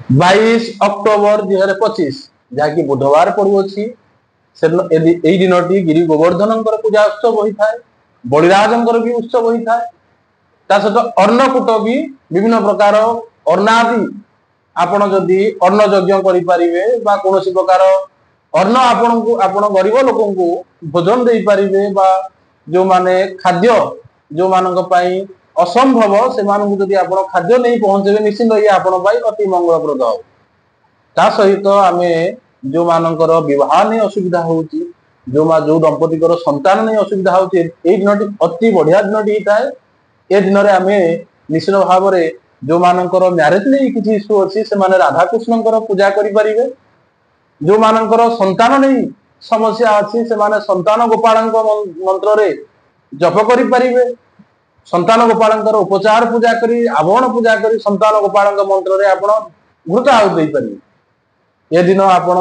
22 October 2025 जहाँकि बुधवार पड़ुअछि एई दिनटी गिरी गोवर्धनकर पूजा उत्सव होता है, बलिराजंकर भी उत्सव होता है। ता सहित अन्नकूट भी विभिन्न प्रकार अन्नादि आपण जदि अन्न यज्ञ करि परिबे बा कोनोसी प्रकार अन्न आपण गरीब लोकन को भोजन दे परिबे बा जो माने खाद्य जो मानक पई असंभव से मानक जदि आपण खाद्य नहीं पहुंचेबे निश्चित ये आपण पई अति मंगलप्रद हो। ता सहित आमे जो मानकर विवाह नहीं असुविधा होउची जो दंपति संतान नहीं असुविधा होउची ए दिनटी अति बढ़िया दिनटी होता है। ए दिन रे आमे निश्चित भाव में जो मानकर मैरिज नहीं किसी इश्यू अच्छी से माने राधा कृष्णकर पूजा करि परिबे, जो मानकर संतान नहीं समस्या अच्छी से माने संतान गोपालक मंत्र रे जप करि परिबे, संतान गोपालकर उपचार पूजा करी आवरण पूजा करी संतान गोपालक मंत्र रे आपण घृत आहुति देई परिबे। ए दिन आपण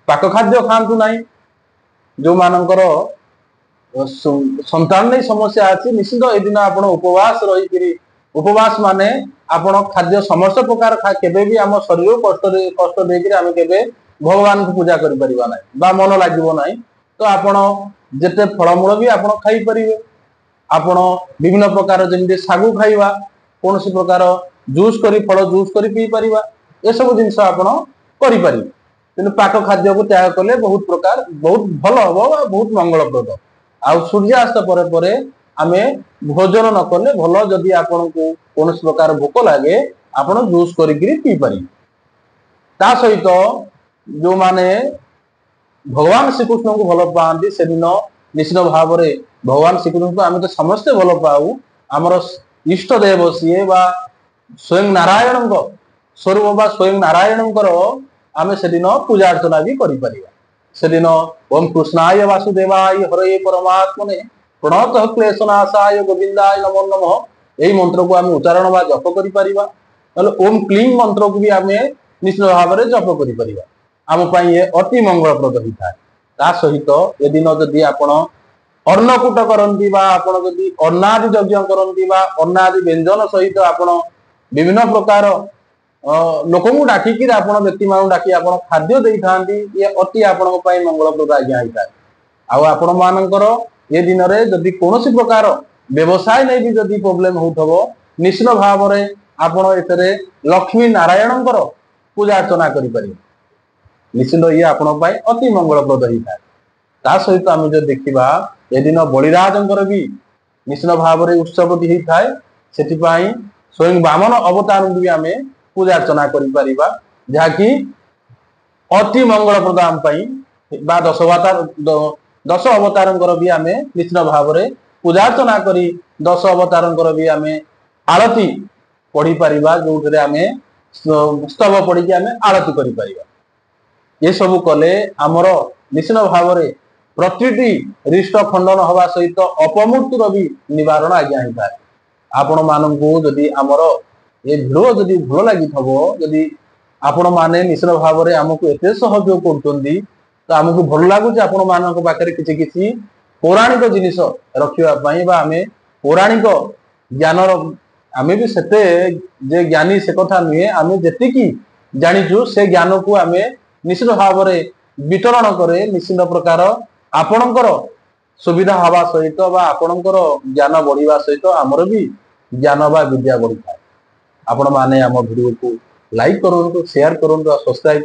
पाक खाद्य खांतु नहीं, जो मानकर संतान नहीं समस्या अच्छी निश्चित ए दिन आपण उपवास रही उपवास माने आपण खाद्य समस्त प्रकार केबे भी आम शरीर कष्ट देकर आम केबे भगवान को पूजा करि परिबा नाही बा मन लागिबो नाही। तो आपण जेते फलमूल भी आपण खाई परिबे, आपण विभिन्न प्रकार जेमि सागु खाइबा कौन सी प्रकार जूस करी फल जूस करी पी परिबा ए सब जिंस आपण करि परिबे। किंतु पाक खाद्य को त्याग कले बहुत प्रकार बहुत भल हबो बहुत मंगलप्रद। आ सूर्यास्त परे परे आमे भोजन न कले भल जदि आपण को कौन प्रकार भोक लगे आपण जूस करी पी पारि। ता सहित जो माने भगवान श्रीकृष्ण को भल पाती से दिन निश्चित भाव में भगवान श्रीकृष्ण को आम तो समस्ते भल पाऊ आमर इष्ट देव सी बा स्वयं नारायण स्वरूप बा स्वयं नारायण आम से दिन पूजा अर्चना भी कर ओम कृष्णाय वासुदेवाय हरे परमात्मने प्रणत क्लेशनाशाय गोविंदाय नमो नमः यही मंत्र को आम उच्चारण बा जप कर ओम क्लीं मंत्र को भी आम निश्चित भाव में जप कर आम ये अति मंगलप्रद होता है। ता सहित ए दिन जदि आपण अन्नकूट करती जदि अन्नादि यज्ञ करती अन्नादि व्यंजन सहित आपण विभिन्न प्रकार लोक डाकिक व्यक्ति मान डाकी आप खाद्य दे था ये अति आपण मंगलप्रद आज्ञा होता है। आपण मानकर ये दिन में जदि कौन प्रकार व्यवसाय नहीं भी जदि प्रोब्लेम हो निश्चित भाव में आपण एथे लक्ष्मी नारायण पूजा अर्चना करें निश्चित ये आपण अति मंगलप्रद होता है। ता सहित आम जो देखा ये दिन बलिराजंकर भी निश्चित भाव में उत्सव होता है से स्वयं वामन अवतार भी आम पूजा अर्चना कर जहाँकि अति मंगलप्रद आम बा दश अवतार भी आम निश्चित भाव में पूजा अर्चना करी 10 अवतार भी आम आरती पढ़ी पार जो आम स्तव पढ़ी आम आरती कर ये सब कले आमर निश्चित भाव में प्रतिटी रिष्ट खंडन हवा सहित अपमृत्युर भी निवारण आज्ञा होता है। आपण मानू जदि आमर ये भिडियो जदि भल लगी जदि आपण मैंने निश्चित भाव में आमको एत सहयोग कर आमको भल लगुच आपण मान पाखे किसी पौराणिक जिनिस रखापी आम पौराणिक ज्ञान आम भी सेते जे ज्ञानी से कथा नुहे आम जी जाचु से ज्ञान को आम निश्चित भाव में वितरण करे निश्चित प्रकार आपणकर सुविधा हवा सहित आपणकर ज्ञान बढ़िया सहित आमर भी ज्ञान बा विद्या बढ़ी था। आपण माने आम वीडियो को लाइक करूँ शेयर करूँ सब्सक्राइब